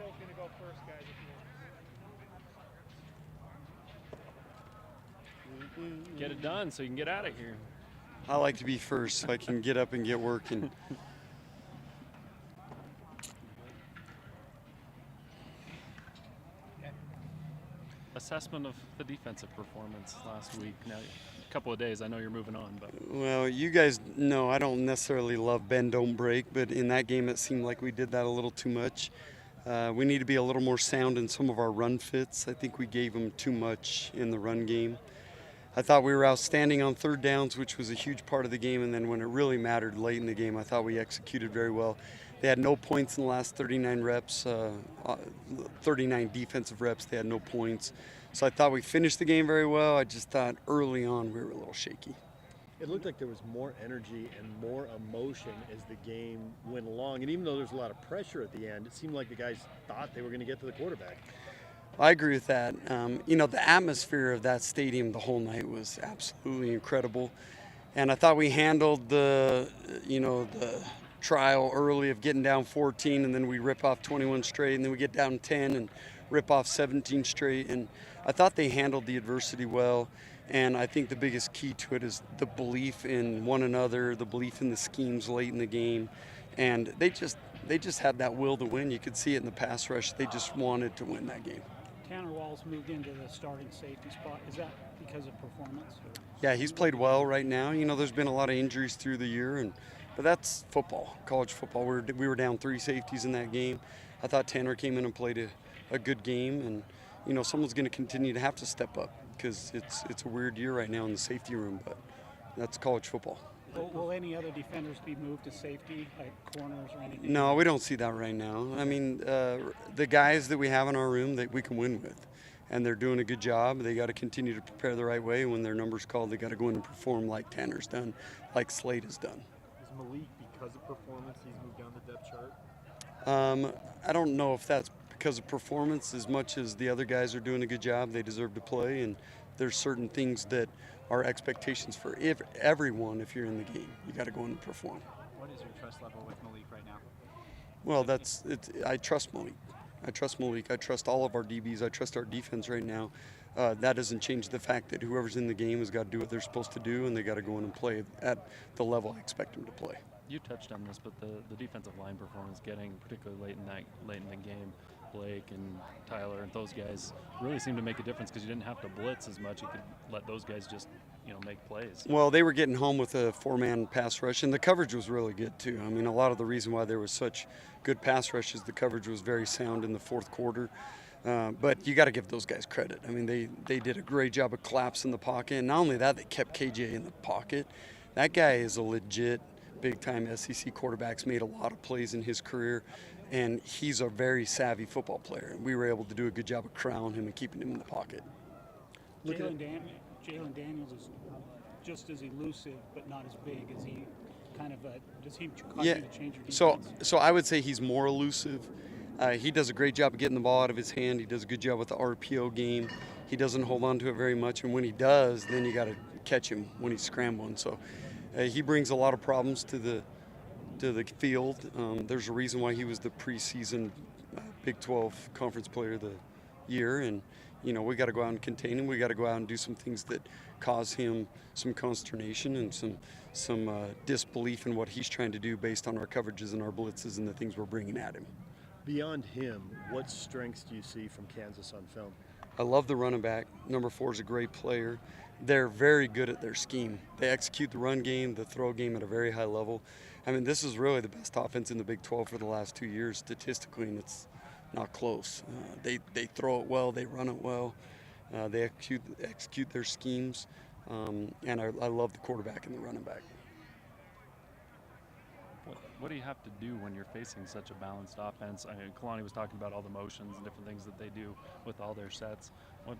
Coach going to go first, guys, if you want. Get it done so you can get out of here. I like to be first so I can get up and get working. Assessment of the defensive performance last week. Now, a couple of days, I know you're moving on, but Well, you guys know I don't necessarily love bend, don't break, but in that game it seemed like we did that a little too much. We need to be a little more sound in some of our run fits. I think we gave them too much in the run game. I thought we were outstanding on third downs, which was a huge part of the game, and then when it really mattered late in the game, I thought we executed very well. They had no points in the last 39 reps, 39 defensive reps. They had no points. So I thought we finished the game very well. I just thought early on we were a little shaky. It looked like there was more energy and more emotion as the game went along. And even though there was a lot of pressure at the end, it seemed like the guys thought they were going to get to the quarterback. I agree with that. The atmosphere of that stadium the whole night was absolutely incredible. And I thought we handled the trial early of getting down 14 and then we rip off 21 straight and then we get down 10 and rip off 17 straight. And I thought they handled the adversity well. And I think the biggest key to it is the belief in one another, the belief in the schemes late in the game. And they just had that will to win. You could see it in the pass rush. They just wanted to win that game. Tanner Walls moved into the starting safety spot. Is that because of performance? Or? Yeah, he's played well right now. There's been a lot of injuries through the year, but that's football, college football. We were down 3 safeties in that game. I thought Tanner came in and played a good game, and someone's going to continue to have to step up because it's a weird year right now in the safety room, but that's college football. Will any other defenders be moved to safety, like corners or anything? No, we don't see that right now. I mean, the guys that we have in our room that we can win with, and they're doing a good job. They got to continue to prepare the right way. When their number's called, they got to go in and perform like Tanner's done, like Slade has done. Is Malik, because of performance, he's moved down the depth chart? I don't know if that's because of performance as much as the other guys are doing a good job. They deserve to play, and there's certain things that are expectations for everyone. If you're in the game, you got to go in and perform. What is your trust level with Malik right now? Well, I trust Malik. I trust all of our DBs. I trust our defense right now. That doesn't change the fact that whoever's in the game has got to do what they're supposed to do, and they got to go in and play at the level I expect them to play. you touched on this, but the defensive line performance getting, particularly late in the game, Blake and Tyler and those guys really seemed to make a difference because you didn't have to blitz as much. You could let those guys just, make plays. Well, they were getting home with a 4-man pass rush, and the coverage was really good too. I mean, a lot of the reason why there was such good pass rush is the coverage was very sound in the fourth quarter. But you got to give those guys credit. I mean, they did a great job of collapsing the pocket. And not only that, they kept KJ in the pocket. That guy is a legit big-time SEC quarterback. He's made a lot of plays in his career, and he's a very savvy football player. And we were able to do a good job of corralling him and keeping him in the pocket. Jalen Daniels is just as elusive, but not as big. Is he kind of does he cause you to change your defense? So I would say he's more elusive. He does a great job of getting the ball out of his hand. He does a good job with the RPO game. He doesn't hold on to it very much, and when he does, then you got to catch him when he's scrambling. So he brings a lot of problems to the field. There's a reason why he was the preseason Big 12 Conference Player of the Year, and we got to go out and contain him. We got to go out and do some things that cause him some consternation and some disbelief in what he's trying to do based on our coverages and our blitzes and the things we're bringing at him. Beyond him, what strengths do you see from Kansas on film? I love the running back. Number 4 is a great player. They're very good at their scheme. They execute the run game, the throw game at a very high level. I mean, this is really the best offense in the Big 12 for the last 2 years statistically, and it's not close. They throw it well, they run it well, they execute their schemes, and I love the quarterback and the running back. What do you have to do when you're facing such a balanced offense? I mean, Kalani was talking about all the motions and different things that they do with all their sets.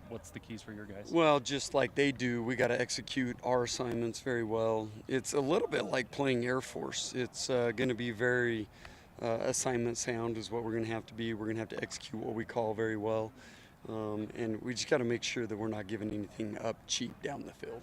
What's the keys for your guys? Well, just like they do, we got to execute our assignments very well. It's a little bit like playing Air Force. It's going to be very assignment sound is what we're going to have to be. We're going to have to execute what we call very well. And we just got to make sure that we're not giving anything up cheap down the field.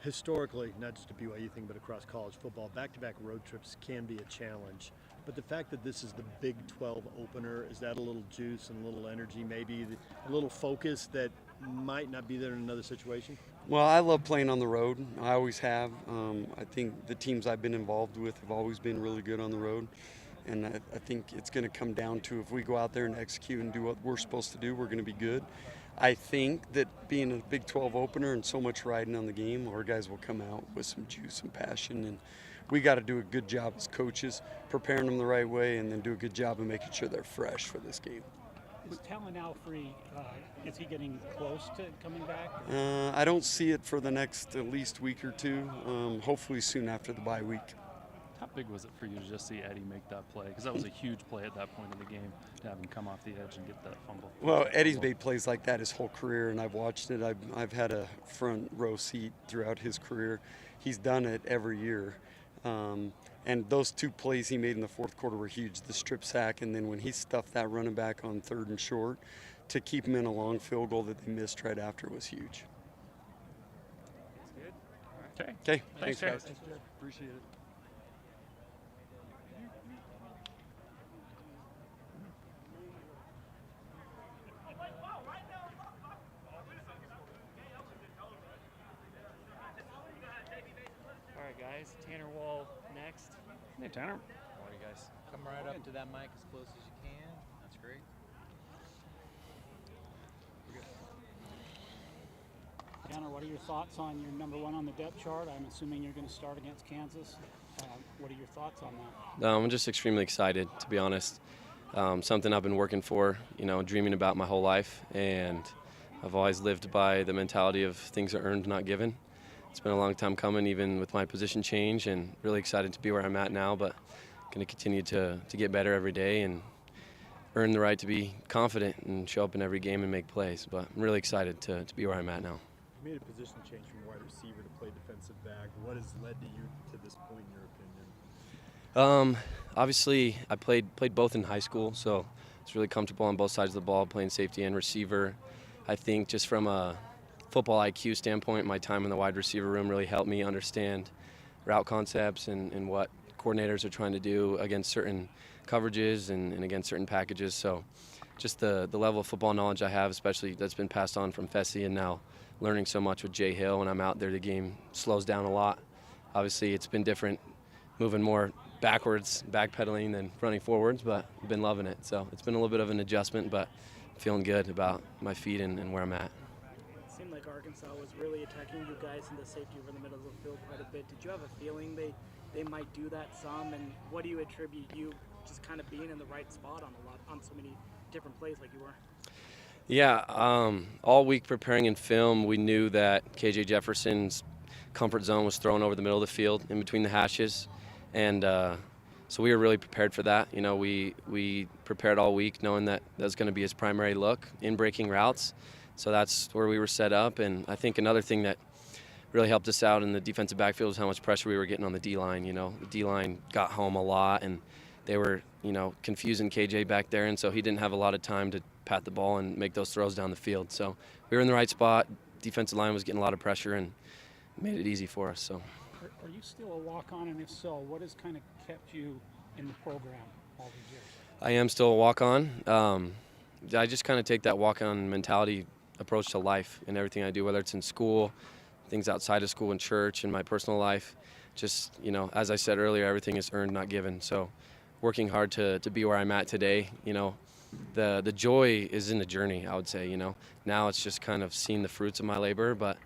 Historically, not just a BYU thing, but across college football, back-to-back road trips can be a challenge. But the fact that this is the Big 12 opener, is that a little juice and a little energy, maybe a little focus that might not be there in another situation? Well, I love playing on the road. I always have. I think the teams I've been involved with have always been really good on the road. And I think it's going to come down to if we go out there and execute and do what we're supposed to do, we're going to be good. I think that being a Big 12 opener and so much riding on the game, our guys will come out with some juice and passion. And we got to do a good job as coaches, preparing them the right way, and then do a good job of making sure they're fresh for this game. Is Talon Alfrey, is he getting close to coming back? I don't see it for the next at least week or two, hopefully soon after the bye week. How big was it for you to just see Eddie make that play? Because that was a huge play at that point in the game, to have him come off the edge and get that fumble. Well, Eddie's made plays like that his whole career, and I've watched it. I've had a front row seat throughout his career. He's done it every year. And those two plays he made in the fourth quarter were huge, the strip sack, and then when he stuffed that running back on 3rd and short to keep him in a long field goal that they missed right after was huge. Okay. Okay, Thanks, guys. Jared. Appreciate it. All right, guys. Tanner Wall next. Hey, Tanner. Morning, guys. Come right up to that mic as close as you can. That's great. Tanner, what are your thoughts on your number one on the depth chart? I'm assuming you're going to start against Kansas. What are your thoughts on that? I'm just extremely excited, to be honest. Something I've been working for, dreaming about my whole life, and I've always lived by the mentality of things are earned, not given. It's been a long time coming, even with my position change, and really excited to be where I'm at now, but going to continue to get better every day and earn the right to be confident and show up in every game and make plays. But I'm really excited to be where I'm at now. You made a position change from wide receiver to play defensive back. What has led to you to this point, in your opinion? Obviously, I played both in high school, so it's really comfortable on both sides of the ball, playing safety and receiver. I think just from a football IQ standpoint, my time in the wide receiver room really helped me understand route concepts and what coordinators are trying to do against certain coverages and against certain packages. So just the level of football knowledge I have, especially that's been passed on from Fessy, and now learning so much with Jay Hill. When I'm out there, the game slows down a lot. Obviously, it's been different, moving more backwards, backpedaling than running forwards, but I've been loving it. So it's been a little bit of an adjustment, but feeling good about my feet and where I'm at. It seemed like Arkansas was really attacking you guys in the safety over the middle of the field quite a bit. Did you have a feeling they might do that some? And what do you attribute you just kind of being in the right spot on so many different plays like you were? Yeah, all week preparing in film, we knew that KJ Jefferson's comfort zone was thrown over the middle of the field in between the hashes. And so we were really prepared for that. We prepared all week knowing that that's going to be his primary look in breaking routes. So that's where we were set up. And I think another thing that really helped us out in the defensive backfield was how much pressure we were getting on the D-line. The D-line got home a lot, and they were, confusing KJ back there. And so he didn't have a lot of time to pat the ball and make those throws down the field. So we were in the right spot. Defensive line was getting a lot of pressure and made it easy for us. So. Are you still a walk-on, and if so, what has kind of kept you in the program all these years? I am still a walk-on. I just kind of take that walk-on mentality approach to life and everything I do, whether it's in school, things outside of school, in church, in my personal life. Just, as I said earlier, everything is earned, not given. So working hard to be where I'm at today, the joy is in the journey, I would say. Now it's just kind of seeing the fruits of my labor, but,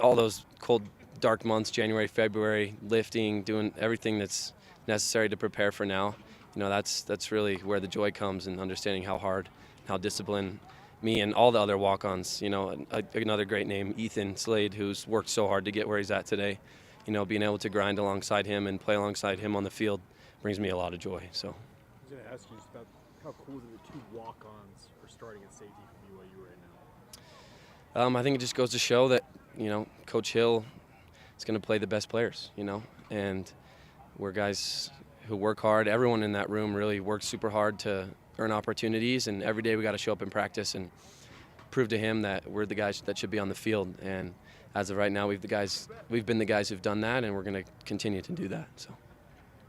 all those cold, dark months, January, February, lifting, doing everything that's necessary to prepare for now. That's really where the joy comes, and understanding how hard, how disciplined me and all the other walk-ons. Another great name, Ethan Slade, who's worked so hard to get where he's at today. Being able to grind alongside him and play alongside him on the field brings me a lot of joy. So. I was going to ask you just about how cool the two walk-ons are starting at safety for BYU right now. I think it just goes to show that, Coach Hill is going to play the best players, and we're guys who work hard. Everyone in that room really works super hard to earn opportunities, and every day we got to show up in practice and prove to him that we're the guys that should be on the field. And as of right now, we've been the guys who've done that, and we're going to continue to do that. So.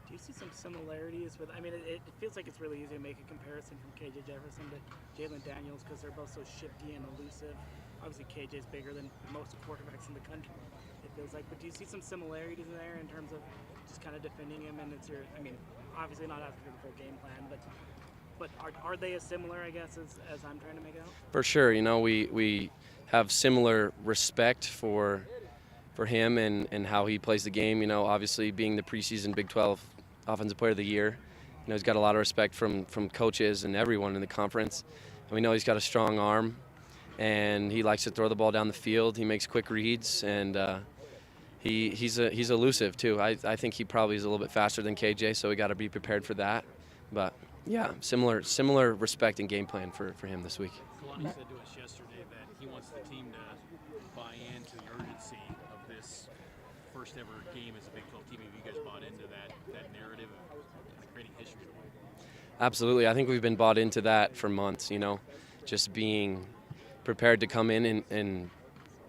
Do you see some similarities with? I mean, it feels like it's really easy to make a comparison from KJ Jefferson to Jalen Daniels because they're both so shifty and elusive. Obviously, KJ's bigger than most quarterbacks in the country, it feels like. But do you see some similarities there in terms of just kind of defending him? And it's your, I mean, obviously not asking for the full game plan, but are they as similar, I guess, as I'm trying to make out? For sure, you know, we have similar respect for him and how he plays the game. You know, obviously being the preseason Big 12 Offensive Player of the Year, you know, he's got a lot of respect from coaches and everyone in the conference. And we know he's got a strong arm, and he likes to throw the ball down the field. He makes quick reads, and he's elusive too. I think he probably is a little bit faster than KJ, so we got to be prepared for that. But yeah, similar respect and game plan for him this week. Kalani said to us yesterday that he wants the team to buy into the urgency of this first ever game as a Big 12 team. Have you guys bought into that narrative of kind of creating history? Absolutely. I think we've been bought into that for months, you know, just being prepared to come in and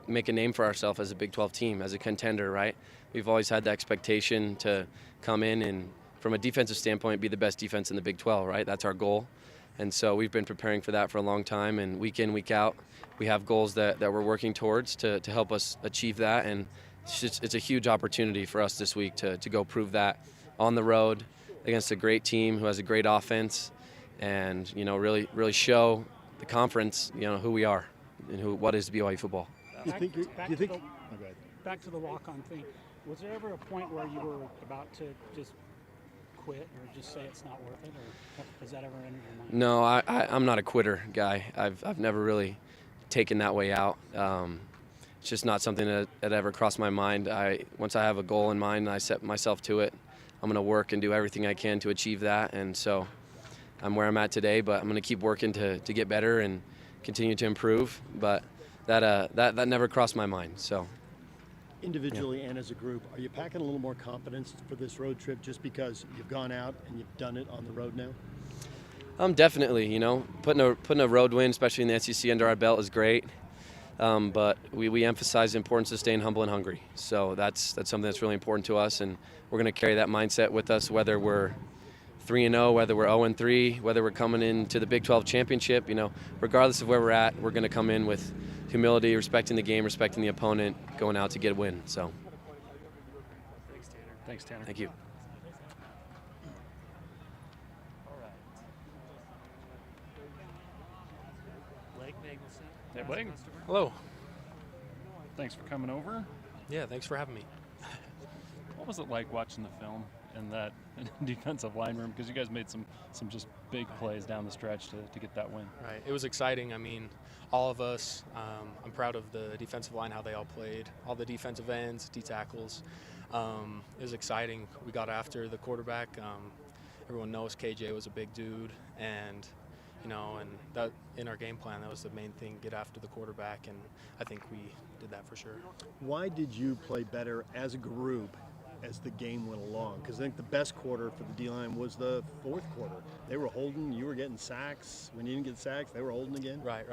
make a name for ourselves as a Big 12 team, as a contender, right? We've always had the expectation to come in and, from a defensive standpoint, be the best defense in the Big 12, right? That's our goal. And so we've been preparing for that for a long time, and week in, week out, we have goals that we're working towards to help us achieve that. And it's a huge opportunity for us this week to go prove that on the road against a great team who has a great offense, and, you know, really show the conference, you know, who we are and what is BYU football. Back to the walk-on thing. Was there ever a point where you were about to just quit or just say it's not worth it, or has that ever entered your mind? No, I'm not a quitter guy. I've never really taken that way out. It's just not something that ever crossed my mind. Once I have a goal in mind and I set myself to it, I'm going to work and do everything I can to achieve that. And so I'm where I'm at today, but I'm going to keep working to get better and continue to improve. But that never crossed my mind. So. Individually and as a group, are you packing a little more confidence for this road trip just because you've gone out and you've done it on the road now? Definitely. You know, putting a road win, especially in the SEC, under our belt is great. But we emphasize the importance of staying humble and hungry. So that's something that's really important to us, and we're going to carry that mindset with us, whether we're 3-0, whether we're 0-3, whether we're coming into the Big 12 championship. You know, regardless of where we're at, we're going to come in with humility, respecting the game, respecting the opponent, going out to get a win. So. Thanks, Tanner. Thank you. Hey, Blake. Hello. Thanks for coming over. Yeah, thanks for having me. What was it like watching the film in that defensive line room? Because you guys made some just big plays down the stretch to get that win. Right. It was exciting. I mean, all of us, I'm proud of the defensive line, how they all played, all the defensive ends, D-tackles. It was exciting. We got after the quarterback. Everyone knows KJ was a big dude, and you know, and that in our game plan, that was the main thing, get after the quarterback, and I think we did that for sure. Why did you play better as a group as the game went along? Because I think the best quarter for the D-line was the fourth quarter. They were holding, you were getting sacks. When you didn't get sacks, they were holding again. Right.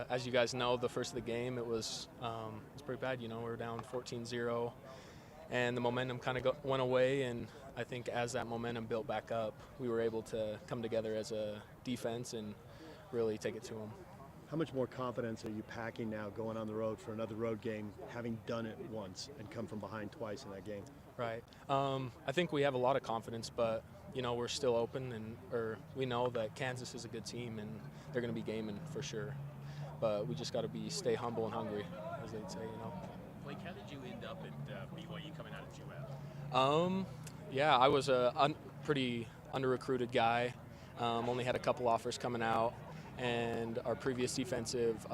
As you guys know, the first of the game, it was pretty bad. You know, we were down 14-0, and the momentum kind of went away, and I think as that momentum built back up, we were able to come together as a defense and really take it to them. How much more confidence are you packing now going on the road for another road game, having done it once and come from behind twice in that game? Right. I think we have a lot of confidence, but you know, we're still open, or we know that Kansas is a good team and they're going to be gaming for sure. But we just got to stay humble and hungry, as they'd say, you know. Blake, how did you end up at BYU coming out of GWAP? Yeah, I was a pretty under-recruited guy. Only had a couple offers coming out, and our previous defensive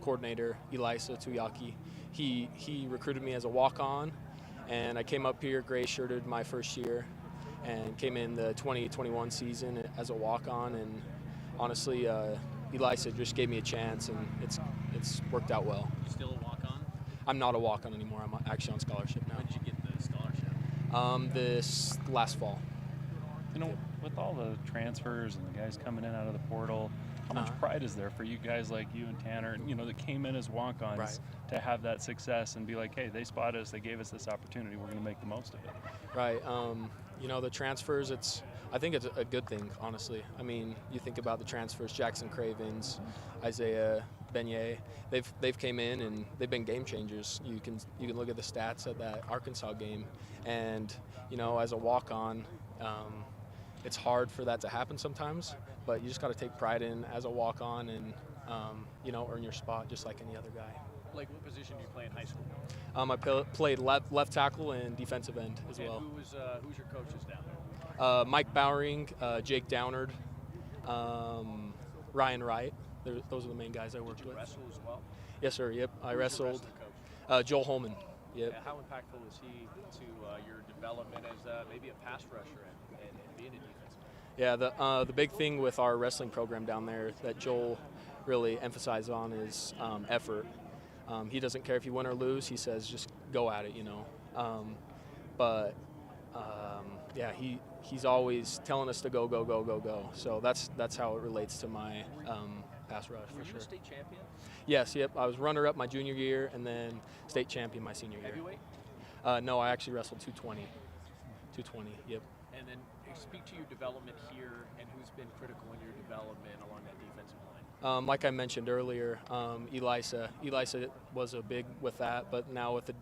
coordinator, Elisa Tuyaki, he recruited me as a walk-on, and I came up here gray-shirted my first year, and came in the 2021 season as a walk-on, and honestly, Elisa just gave me a chance, and it's worked out well. You still a walk-on? I'm not a walk-on anymore. I'm actually on scholarship now. When did you get the scholarship? This last fall. You know, with all the transfers and the guys coming in out of the portal, How much pride is there for you guys like you and Tanner, you know, that came in as walk-ons Right. to have that success and be like, hey, they spotted us, they gave us this opportunity, we're going to make the most of it? Right. You know, the transfers, I think it's a good thing, honestly. I mean, you think about the transfers, Jackson Cravens, Isaiah Beignet, they've came in and they've been game changers. You can look at the stats at that Arkansas game, and you know, as a walk-on, it's hard for that to happen sometimes, but you just got to take pride in as a walk-on and you know, earn your spot just like any other guy. Blake, what position do you play in high school? I played left tackle and defensive end as well. And who's your coaches down there? Mike Bowering, Jake Downard, Ryan Wright. Those are the main guys I worked Did you with. wrestle as well? Yes, sir. Yep, I Who's your wrestled. wrestling coach? Joel Holman. Yep. How impactful is he to your development as maybe a pass rusher and being a defensive end? Yeah, the big thing with our wrestling program down there that Joel really emphasized on is effort. He doesn't care if you win or lose. He says just go at it, you know. Yeah, he's always telling us to go, go, go, go, go. So that's how it relates to my pass rush for Were you sure. a state champion? Yes, yep. I was runner-up my junior year and then state champion my senior year. Heavyweight? No, I actually wrestled 220. 220, yep. And then speak to your development here and who's been critical in your development along that defensive line. Like I mentioned earlier, Elisa was a big with that, but now with the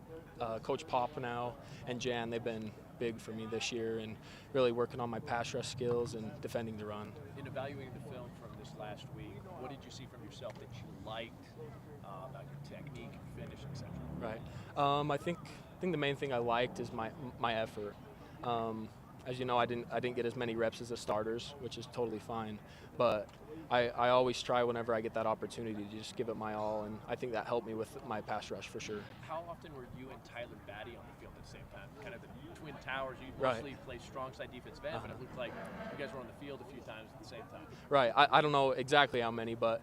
Coach Pop now and Jan, they've been big for me this year and really working on my pass rush skills and defending the run. In evaluating the film from this last week, what did you see from yourself that you liked about your technique, finish, etc.? Right. I think the main thing I liked is my effort. As you know, I didn't get as many reps as the starters, which is totally fine. But I always try whenever I get that opportunity to just give it my all, and I think that helped me with my pass rush for sure. How often were you and Tyler Batty on the field at the same time? Kind of the twin towers. You Right. mostly play strong side defensive end, but it looked like you guys were on the field a few times at the same time. Right. I don't know exactly how many, but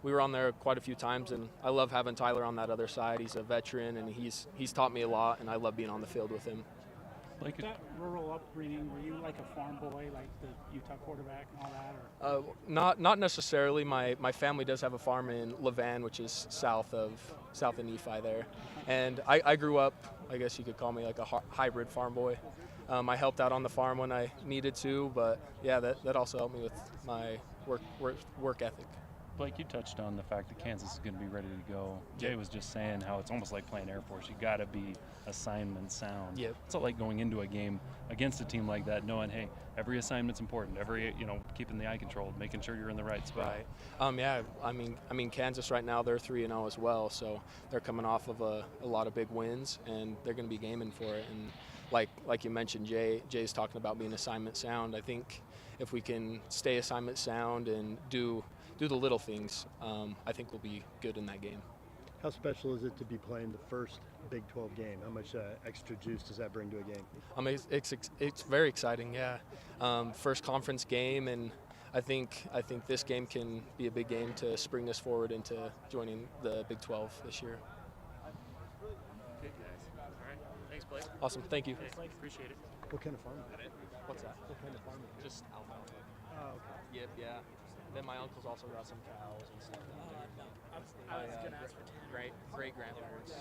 we were on there quite a few times, and I love having Tyler on that other side. He's a veteran, and he's taught me a lot, and I love being on the field with him. Like That rural upbringing, were you like a farm boy, like the Utah quarterback and all that? Or? Not necessarily. My family does have a farm in Levan, which is south of Nephi there, and I grew up, I guess you could call me like a hybrid farm boy. I helped out on the farm when I needed to, but yeah, that also helped me with my work ethic. Blake, you touched on the fact that Kansas is going to be ready to go. Jay was just saying how it's almost like playing Air Force. You got to be assignment sound. Yep. It's not like going into a game against a team like that, knowing, hey, every assignment's important. Every, keeping the eye controlled, making sure you're in the right spot. Right. Yeah. I mean, Kansas right now, they're 3-0 as well, so they're coming off of a lot of big wins, and they're going to be gaming for it. And like you mentioned, Jay's talking about being assignment sound. I think if we can stay assignment sound and do the little things, I think we'll be good in that game. How special is it to be playing the first Big 12 game? How much extra juice does that bring to a game? It's very exciting, yeah. First conference game, and I think this game can be a big game to spring us forward into joining the Big 12 this year. Good guys. All right. Thanks, Blake. Awesome, thank you. Thanks, Blake. Appreciate it. What kind of farm? What's that? What kind of farm? Just alfalfa. Oh, okay. Yep, yeah. Then my uncle's also got some cows and stuff down there. I was gonna ask for 10. Great grandparents.